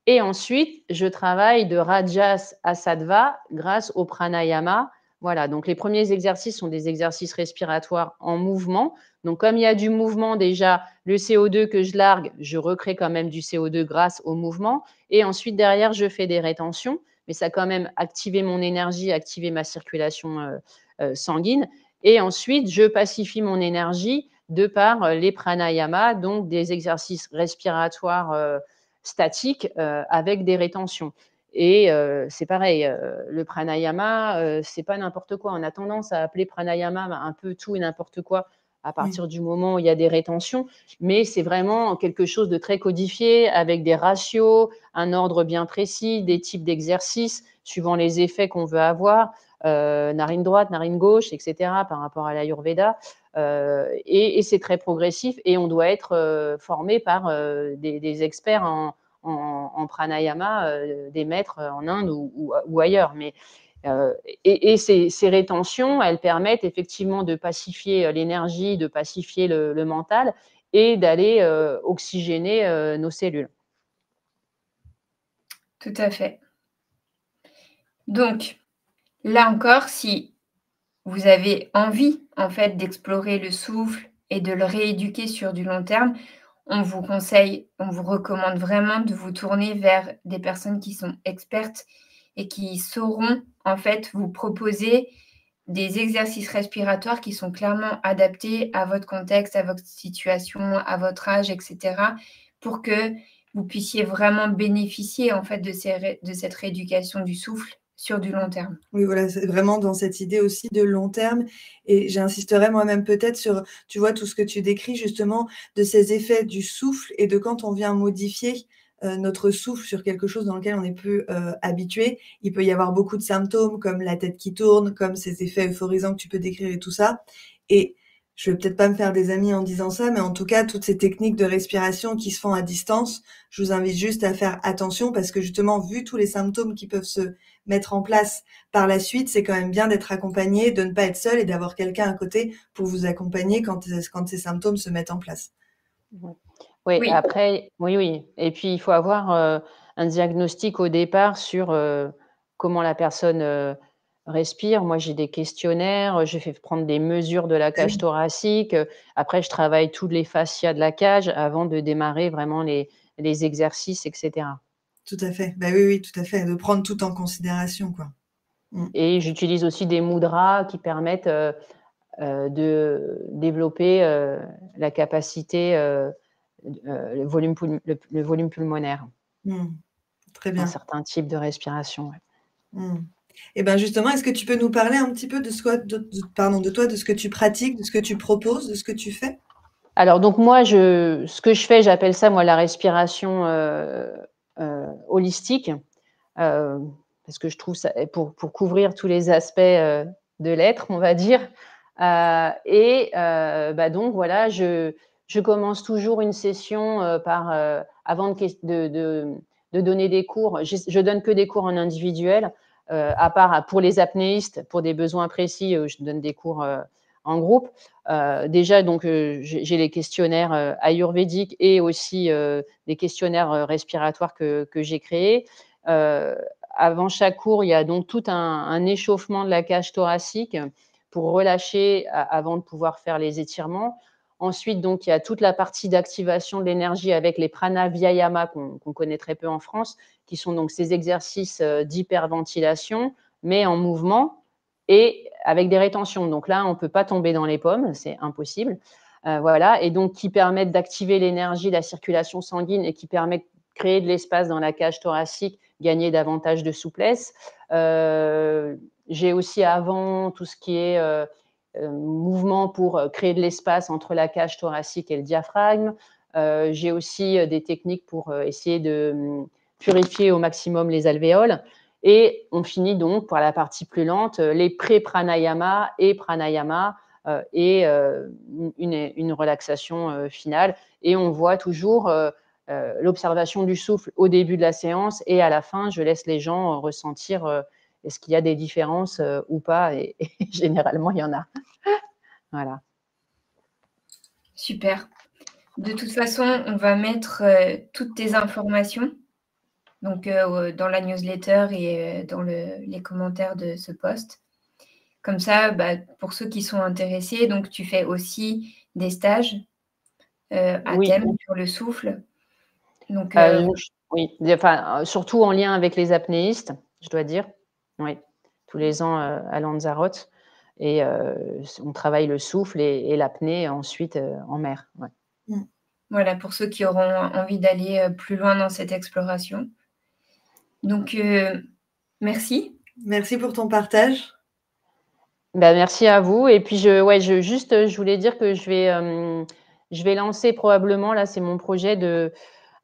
et ensuite je travaille de rajas à sattva grâce au pranayama. Voilà, donc les premiers exercices sont des exercices respiratoires en mouvement. Donc comme il y a du mouvement déjà, le CO2 que je largue, je recrée quand même du CO2 grâce au mouvement et ensuite derrière je fais des rétentions, mais ça a quand même activé mon énergie, activé ma circulation, sanguine et ensuite je pacifie mon énergie de par, les pranayamas, donc des exercices respiratoires, statiques, avec des rétentions et c'est pareil, le pranayama, c'est pas n'importe quoi. On a tendance à appeler pranayama un peu tout et n'importe quoi à Oui. partir du moment où il y a des rétentions, mais c'est vraiment quelque chose de très codifié avec des ratios, un ordre bien précis, des types d'exercices suivant les effets qu'on veut avoir, narine droite, narine gauche et cetera par rapport à l'ayurveda. Et c'est très progressif et on doit être, formé par, des experts en pranayama, des maîtres en Inde ou ailleurs. Mais, et ces rétentions, elles permettent effectivement de pacifier, l'énergie, de pacifier le mental et d'aller, oxygéner, nos cellules. Tout à fait. Donc, là encore, si vous avez envie, en fait, d'explorer le souffle et de le rééduquer sur du long terme, on vous recommande vraiment de vous tourner vers des personnes qui sont expertes et qui sauront, en fait, vous proposer des exercices respiratoires qui sont clairement adaptés à votre contexte, à votre situation, à votre âge et cetera, pour que vous puissiez vraiment bénéficier, en fait, de cette rééducation du souffle sur du long terme. Oui, voilà, c'est vraiment dans cette idée aussi de long terme et j'insisterai moi-même peut-être sur, tu vois, tout ce que tu décris justement de ces effets du souffle et de quand on vient modifier, notre souffle sur quelque chose dans lequel on est plus, habitué. Il peut y avoir beaucoup de symptômes comme la tête qui tourne, comme ces effets euphorisants que tu peux décrire et tout ça et je vais peut-être pas me faire des amis en disant ça, mais en tout cas, toutes ces techniques de respiration qui se font à distance, je vous invite juste à faire attention parce que justement, vu tous les symptômes qui peuvent se mettre en place par la suite, c'est quand même bien d'être accompagné, de ne pas être seul et d'avoir quelqu'un à côté pour vous accompagner quand ces symptômes se mettent en place. Ouais. Oui, Oui, après oui, oui et puis il faut avoir, un diagnostic au départ sur, comment la personne, respire. Moi, j'ai des questionnaires, je fais prendre des mesures de la Ah cage oui, thoracique, après je travaille toutes les fascias de la cage avant de démarrer vraiment les exercices et cetera tout à fait. Bah, oui, oui, tout à fait, de prendre tout en considération, quoi. Mmh. et j'utilise aussi des mudras qui permettent, de développer, la capacité, le volume pulmonaire. Mmh. Très Un bien. certain type de respiration, ouais. Mmh. Et ben justement, est-ce que tu peux nous parler un petit peu de ce que tu pratiques, de ce que tu proposes, de ce que tu fais? Alors donc moi, ce que je fais, j'appelle ça moi la respiration holistique, parce que je trouve ça pour couvrir tous les aspects de l'être, on va dire. Donc voilà, je commence toujours une session avant de donner des cours. Je donne que des cours en individuel, à part pour les apnéistes, pour des besoins précis, je donne des cours en groupe. Déjà, donc, j'ai les questionnaires ayurvédiques et aussi des questionnaires respiratoires que j'ai créés. Avant chaque cours, il y a donc tout un échauffement de la cage thoracique pour relâcher avant de pouvoir faire les étirements. Ensuite, donc, il y a toute la partie d'activation de l'énergie avec les prana-vyayama qu'on connaît très peu en France, qui sont donc ces exercices d'hyperventilation, mais en mouvement et avec des rétentions. Donc là, on ne peut pas tomber dans les pommes, c'est impossible. Voilà, et donc qui permettent d'activer l'énergie, la circulation sanguine et qui permettent de créer de l'espace dans la cage thoracique, gagner davantage de souplesse. J'ai aussi avant tout ce qui est mouvement pour créer de l'espace entre la cage thoracique et le diaphragme. J'ai aussi des techniques pour essayer de purifier au maximum les alvéoles. Et on finit donc par la partie plus lente, les pré-pranayama et pranayama et une relaxation finale. Et on voit toujours l'observation du souffle au début de la séance et à la fin, je laisse les gens ressentir est-ce qu'il y a des différences ou pas. Et généralement, il y en a. Voilà. Super. De toute façon, on va mettre toutes tes informations donc, dans la newsletter et dans les commentaires de ce post. Comme ça, pour ceux qui sont intéressés, donc tu fais aussi des stages à thème sur le souffle. Donc, oui, enfin, surtout en lien avec les apnéistes, je dois dire. Oui, tous les ans à Lanzarote. Et on travaille le souffle et l'apnée ensuite en mer. Ouais. Voilà, pour ceux qui auront envie d'aller plus loin dans cette exploration. Donc, merci. Merci pour ton partage. Merci à vous. Et puis, je voulais dire que je vais lancer probablement, là, c'est mon projet,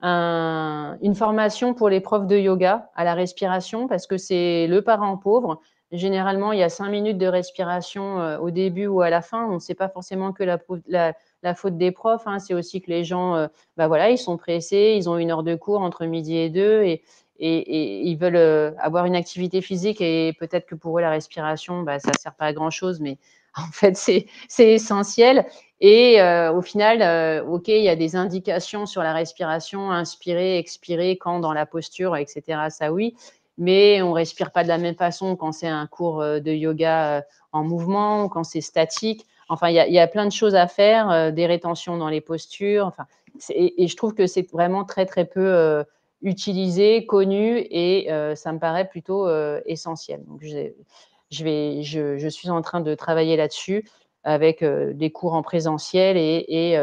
une formation pour les profs de yoga à la respiration, parce que c'est le parent pauvre. Généralement, il y a 5 minutes de respiration au début ou à la fin. On ne sait pas forcément que la faute des profs, hein. C'est aussi que les gens, ils sont pressés, ils ont 1 heure de cours entre midi et 2 et ils veulent avoir une activité physique et peut-être que pour eux, la respiration, ça ne sert pas à grand-chose, mais en fait, c'est essentiel. Et au final, OK, il y a des indications sur la respiration, inspirer, expirer, quand dans la posture, etc. Ça, oui, mais on ne respire pas de la même façon quand c'est un cours de yoga en mouvement ou quand c'est statique. Enfin, il y a plein de choses à faire, des rétentions dans les postures. Enfin, et je trouve que c'est vraiment très, très peu utilisé, connu, et ça me paraît plutôt essentiel. Donc, je suis en train de travailler là-dessus avec des cours en présentiel et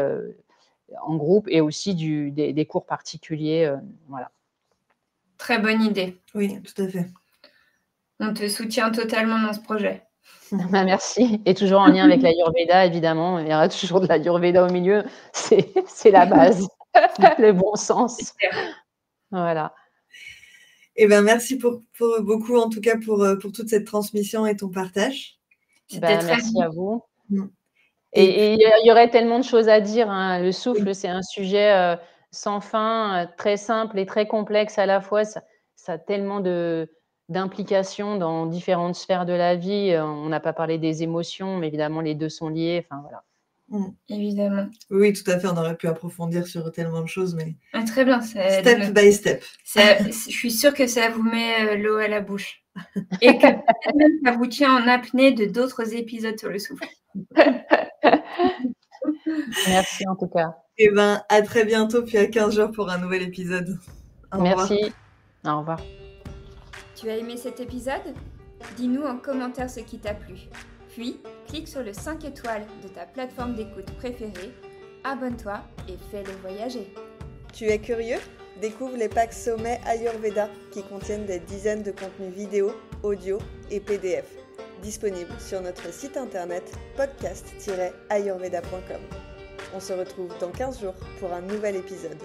en groupe, et aussi des cours particuliers. Voilà. Très bonne idée. Oui, tout à fait. On te soutient totalement dans ce projet. Merci. Et toujours en lien avec l'Ayurveda, évidemment. Il y aura toujours de l'Ayurveda au milieu. C'est la base, le bon sens. Voilà. Merci pour beaucoup, en tout cas, pour toute cette transmission et ton partage. Merci à vous. Et il y aurait tellement de choses à dire, hein. Le souffle, c'est un sujet sans fin, très simple et très complexe à la fois. Ça a tellement d'implications dans différentes sphères de la vie. On n'a pas parlé des émotions, mais évidemment, les deux sont liés. Enfin, voilà. Évidemment. Oui, tout à fait. On aurait pu approfondir sur tellement de choses, mais très bien. Step by step. Je suis sûre que ça vous met l'eau à la bouche. Et que peut-être même ça vous tient en apnée de d'autres épisodes sur le souffle. Merci en tout cas. À très bientôt, puis à 15 jours pour un nouvel épisode. Merci. Au revoir. Tu as aimé cet épisode ? Dis-nous en commentaire ce qui t'a plu. Puis, clique sur le 5 étoiles de ta plateforme d'écoute préférée, abonne-toi et fais-le voyager. Tu es curieux ? Découvre les packs Sommet Ayurveda qui contiennent des dizaines de contenus vidéo, audio et PDF, disponibles sur notre site internet podcast-ayurveda.com. On se retrouve dans 15 jours pour un nouvel épisode.